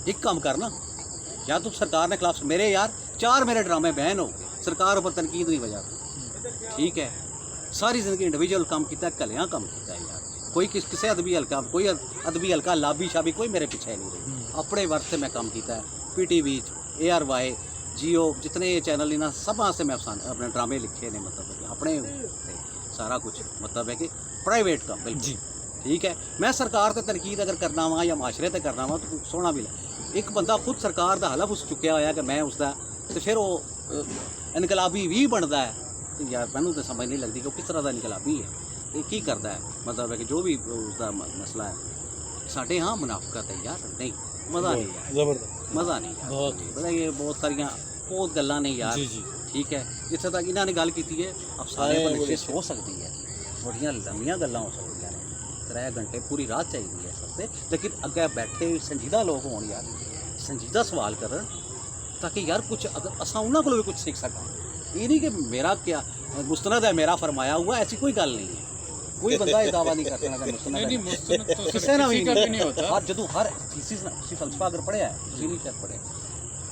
एक काम करना, या तो सरकार ने खिलाफ मेरे यार 4 मेरे ड्रामे बैन हो गए, सरकार ऊपर तनकीद नहीं बजा, ठीक है। सारी जिंदगी इंडिविजुअल काम किया, कलियाँ काम किया यार, कोई किसी अदबी हल्का, कोई अदबी हल्का लाबी शाबी कोई मेरे पीछे नहीं रही। अपने वर्ष से मैं काम किया है, PTV, ARY, जियो, जितने ये चैनल इन्होंने सब से मैं अपने ड्रामे लिखे ने, मतलब अपने सारा कुछ, मतलब है कि प्राइवेट काम बिल्कुल ठीक है। मैं सरकार ते तनकीद अगर करना वा या माशरे ते करना वा तो सोना भी एक बंदा खुद सरकार का हलफ उस चुक्या होया कि मैं उसका, तो फिर वो इनकलाबी भी बनता है। तो यार मैनू तो समझ नहीं लगती कि वो किस तरह का इनकलाबी है, ये की करता है, मतलब है कि जो भी उसका मसला है। साढ़े हाँ मुनाफिकत है यार, नहीं मज़ा नहीं यार, जबरदस्त मज़ा नहीं यार, बहुत ये बहुत सारिया बहुत गल्लां ने यार, ठीक है। जिथे तक इन्होंने गल की है, अफसाने पर नशिश हो सकती है, बड़िया लम्बियां गल्लां हो सकती हैं, 3 घंटे पूरी रात चाहिए है सबसे, लेकिन अगे बैठे संजीदा लोग हो यार, संजीदा सवाल कर, ताकि यार कुछ अगर असा उन्होंने को भी कुछ सीख सका। ये नहीं कि मेरा क्या मुस्तनद है, मेरा फरमाया हुआ, ऐसी कोई गल नहीं है। कोई बंदा ये दावा नहीं कर सकता मुस्तनद किसी ना भी नहीं होता। हर जदों हर थीसिस ना फलसफा अगर पढ़िया है, तुसीं नहीं शायद पढ़िया,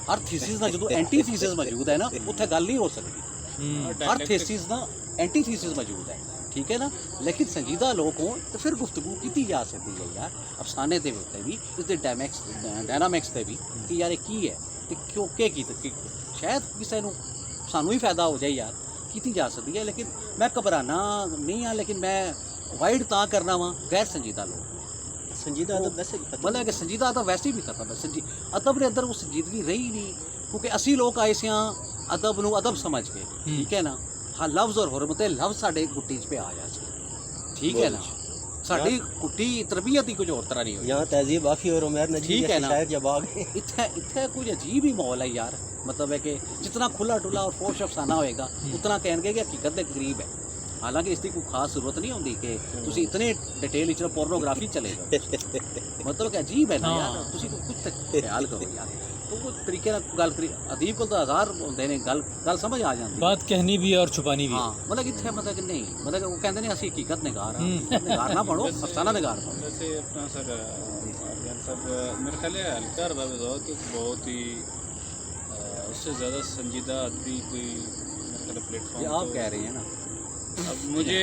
हर थीसिस ना जो एंटी थीसिस मौजूद है ना, उत्थे गल नहीं हो सकती। हर थीसिस ना एंटी थीसिस मौजूद है, ठीक है ना। लेकिन संजीदा लोग हों तो फिर गुफ्तगू की जा सकती है यार, अफसाने के उत्ते भी, इसके डायनामिक्स से भी, कि यार की है तो क्यों की शायद किसी को सानू ही फायदा हो जाए यार, की जा सकती है। लेकिन मैं घबराना नहीं हाँ, लेकिन मैं वाइड ता करना वा गैर संजीदा लोग, संजीदा अदब वैसे भी मतलब कि संजीदा अदब वैसे भी खत्म है, अदब के अंदर वो संजीदगी रही नहीं, क्योंकि असी लोग आए से अदब नूं अदब समझ के, ठीक है ना। हाँ लफ्ज़ और हुरमते लफ्ज़ साडे गुट्टी च पे आ जाए, ठीक है ना। साडी कुट्टी तरबियत ही कुछ और तरह नहीं हुई, यहाँ तहजीब आफी और उमर नजीब ठीक है ना। शायर जब आ गए इत्थे कुछ अजीब ही माहौल है यार, मतलब है कि जितना खुला डुला और फोश अफसाना होएगा उतना कहेंगे कि हकीकत के करीब है। हालांकि इसकी कोई खास जरूरत नहीं होती कि तुसी इतने डिटेल इच पोर्नोग्राफी चले जाओ, मतलब कि अजीब है ना यार, तुसी कुछ ख्याल करो यार। तो वो तरीके नाल गल करी, अदीब को तो 1000 होंदे ने, गल समझ आ जाती, बात कहनी भी है और छुपानी भी। हाँ मतलब इत्थे मतलब कि नहीं, मतलब कि वो कहते ने असी हकीकत निगार निगार ना पढ़ो, अफसाना निगार पढ़ो। वैसे अपना सर सब मेरे ख्याल है हल्का रहा कि बहुत ही उससे ज़्यादा संजीदा आदमी कोई मेरे ख्याल प्लेटफॉर्म, ये आप कह रहे हैं ना, अब मुझे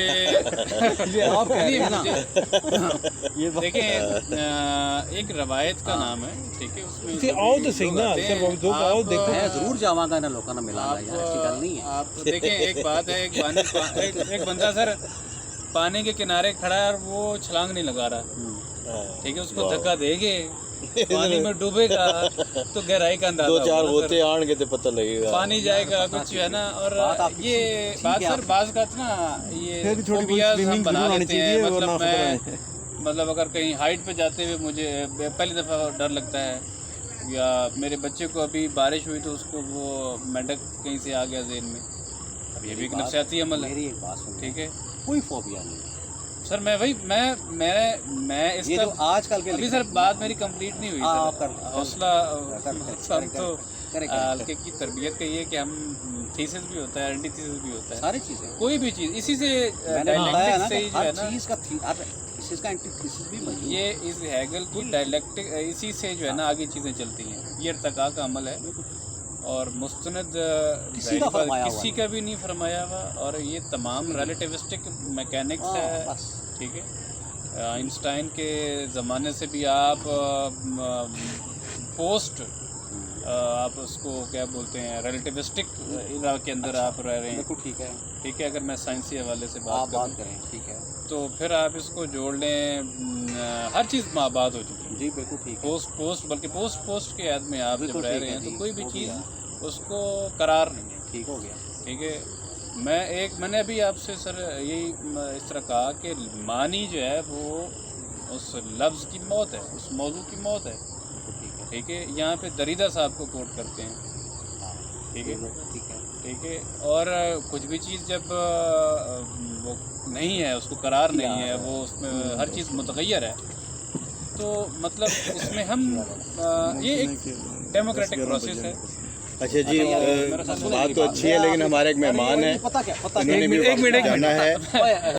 ये आप कह रहे हैं ना, ये देखें एक रवायत का नाम है, ठीक है, उसमें आओ तो सही ना सर, वो जो आओ देखो, मैं जरूर जावांगा ना लोगों ने मिलांगा यार, ऐसी गल नहीं है। आप देखें एक बात है, एक बंदा सर पानी के किनारे खड़ा है और वो छलांग नहीं लगा रहा, ठीक है, उसको धक्का देंगे पानी में डूबेगा तो गहराई का अंदाजा 2-4 होते आएंगे तो पता लगेगा, पानी जाएगा कुछ है ना। और ये बात सर बाज का ना ये फोबियाज हम बना लेते हैं, मतलब मैं मतलब अगर कहीं हाइट पे जाते हुए मुझे पहली दफ़ा डर लगता है, या मेरे बच्चे को अभी बारिश हुई तो उसको वो मेंढक कहीं से आ गया ज़हन में, अब ये भी एक नफसियाती अमल है, मेरी एक बात सुनो, ठीक है। कोई फोबिया नहीं सर मैं वही मैं ये इसका जो आजकल के अभी सर बात मेरी कंप्लीट नहीं हुई सर, हौसला हम तो हल्के की तरबियत का ये कि हम थीसिस भी होता है, एंटी थीसिस भी होता है, सारी चीजें, कोई भी चीज़ इसी से मैंने बताया ना डायलेक्टिक से ही कि जो है हर ना, चीज का हर चीज का एंटी थीसिस भी मौजूद है। ये इस हैगल की डायलेक्टिक इसी से जो है ना आगे चीज़ें चलती हैं, ये इर्तिका का अमल है और मुस्तनद किसी का फरमाया हुआ किसी का भी नहीं फरमाया हुआ, और ये तमाम रिलेटिविस्टिक मैकेनिक्स है, बस ठीक है। आइंस्टाइन के ज़माने से भी आप पोस्ट आप उसको क्या बोलते हैं रिलेटिविस्टिक इरा के अंदर आप रह रहे हैं, बिल्कुल ठीक है, ठीक है। अगर मैं साइंसी हवाले से आप बात बात करें, ठीक है, तो फिर आप इसको जोड़ लें, हर चीज़ आबाद हो चुकी है जी बिल्कुल ठीक है। पोस्ट बल्कि पोस्ट के याद में आप जब बिल्कुल रह ठीक रहे है हैं जी, तो कोई भी हो चीज़ गया। उसको करार नहीं है, ठीक हो गया। ठीक है। मैंने अभी आपसे सर यही इस तरह कहा कि मानी जो है वो उस लफ्ज़ की मौत है, उस मौजू की मौत है, ठीक है। यहाँ पे दरीदा साहब को कोट करते हैं, ठीक है, ठीक है, ठीक है। और कुछ भी चीज़ जब वो नहीं है, उसको करार नहीं है, वो उसमें हर चीज़ मुतग़य्यर है, तो मतलब इसमें हम ये एक डेमोक्रेटिक प्रोसेस है। अच्छा जी, बात तो अच्छी है लेकिन हमारे एक मेहमान है, पता क्या उन्होंने भी जाना है।